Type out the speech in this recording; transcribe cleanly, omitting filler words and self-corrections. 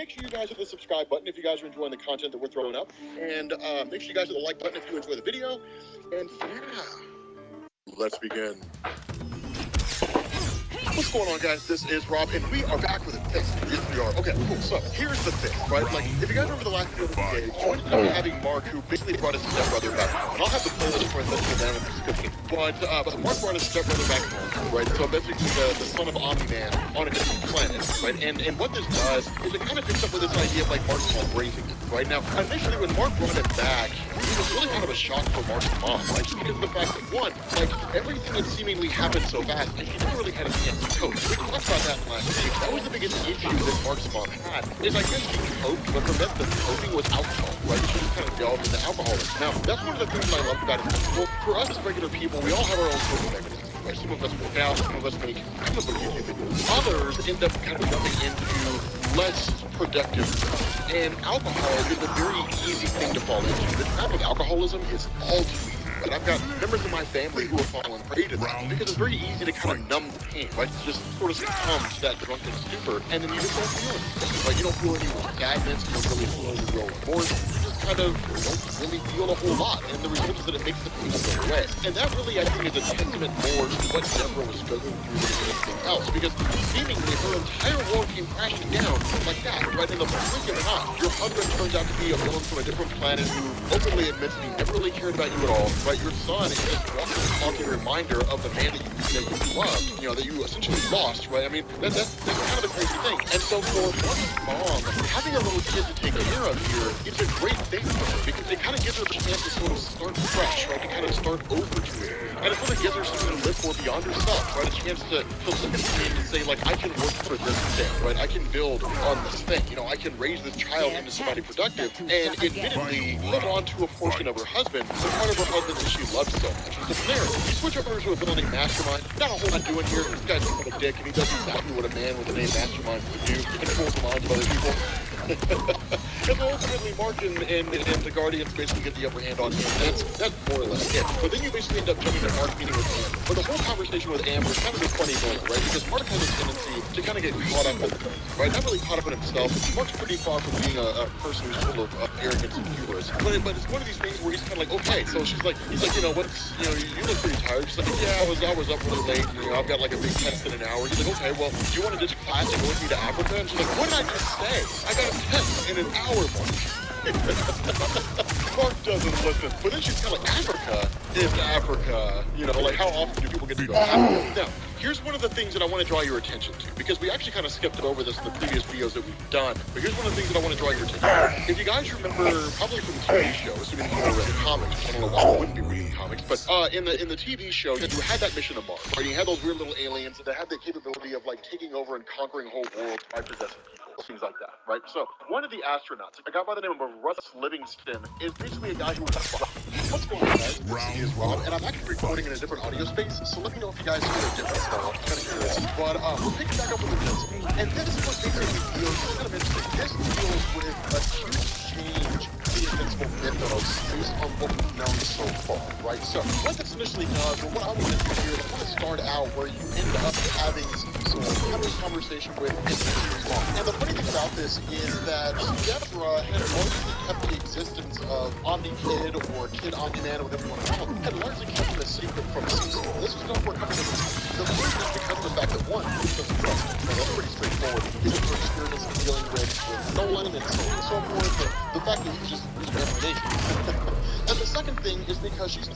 make sure you guys hit the subscribe button if you guys are enjoying the content that we're throwing up. And make sure you guys hit the like button if you enjoy the video. And yeah, let's begin. What's going on, guys? This is Rob, and we are back with a fist. Yes, we are. Okay, cool. So, here's the thing, right? Like, if you guys remember the last video of the day, we ended up having Mark, who basically brought his stepbrother back home. And I'll have the playlist for this down in the description. But Mark brought his stepbrother back home, right? So, basically, the son of Omni-Man on a different planet, right? And what this does is it kind of picks up with this idea of, like, Mark's mom raising him, right? Now, initially, when Mark brought him back, it was really kind of a shock for Mark's mom, right? Just because of the fact that, one, like, everything had seemingly happened so fast, and she never really had a chance to cope. We talked about that last week. That was the biggest issue that Mark's mom had, is I guess she coped, but her method of coping was alcohol, right? She just kind of delved into alcoholism. Now, that's one of the things that I love about it. Well, for us as regular people, we all have our own coping mechanisms. Right? Some of us work out, some of us make comic book YouTube videos. Others end up kind of jumping into less productive stuff. And alcohol is a very easy thing to fall into. The trap of alcoholism is all too easy. But I've got members of my family who have fallen prey to that because it's very easy to kind of numb the pain, right? Just sort of succumb to that drunken stupor, and then you just don't feel anything. Like, you don't feel any sadness, you don't really feel any real remorse. You just kind of don't really feel a whole lot, and the result is that it makes the pain go away. And that really, I think, is a testament more to what Deborah was struggling through than anything else, because seemingly her entire world came crashing down like that, right? In the blink of an eye. Your husband turns out to be a villain from a different planet who openly admits that he never really cared about you at all, right? Your son is just walking reminder of the man that you loved, you know, that you essentially lost, right? I mean, that's kind of a crazy thing. And so for Mark's mom, having a little kid to take care of here, it's a great thing for her because it kind of gives her the chance to sort of start fresh, right? To kind of start over to it. And it sort of gives her something to live for beyond herself, right? A chance to look at the thing and say, like, I can work for this thing, right? I can build on this thing, you know, I can raise this child into somebody productive and admittedly hold on to a portion of her husband, the part of her husband that she loves so much. It's a there. You switch over to a building mastermind, not a whole lot doing here. This guy's a dick and he does exactly what a man with a name mastermind would do. He controls the minds of other people. And ultimately, Mark and the Guardians basically get the upper hand on him. That's more or less it. But then you basically end up jumping to Mark meeting with Amber. But the whole conversation with Amber is kind of a funny moment, right? Because Mark has a tendency to kind of get caught up in things, right? Not really caught up in himself. Mark's pretty far from being a person who's full of arrogance and hubris. But it's one of these things where he's kind of like, okay. So he's like, you know, you look pretty tired. She's like, yeah, I was up really late. You know, I've got like a big test in an hour. He's like, okay, well, do you want to ditch class and go with me to Africa? And she's like, what did I just say? I got a test in an hour, Mark. Mark doesn't listen. But then she's kind of like, Africa is Africa. You know, like how often do people get to go to Africa? Now, here's one of the things that I want to draw your attention to, because we actually kind of skipped over this in the previous videos that we've done. But here's one of the things that I want to draw your attention to. If you guys remember, probably from the TV show, assuming you read the comics, I don't know why I wouldn't be reading comics, but in the TV show, you had that mission to Mars, right? You had those weird little aliens that had the capability of like taking over and conquering whole worlds by possessing people, things like that, right? So one of the astronauts, a guy by the name of Russ Livingston, is basically a guy who was what's going on, guys? This is Rob, and I'm actually recording in a different audio space, so let me know if you guys hear a difference. I'm kind of curious. But we're picking back up with this, and this is what basically deals, kind of interesting, this deals with a huge change in the Invincible mythos based on what we've known so far, right? So what this initially does, or what I want to do here, is I want to start out where you end up having some kind of conversation with Invincible's mom. And the funny thing about this is that Deborah had largely kept the existence of Omni-Kid or Kid Omni-Man or whatever you want to call it, had largely kept it a secret from Cecil. This was known for a couple of reasons. The first is because of the fact that one, he doesn't trust him. So that's pretty straightforward. His experience in dealing with Nolan and so on and so forth. The fact that he's just information. And the second thing is because she's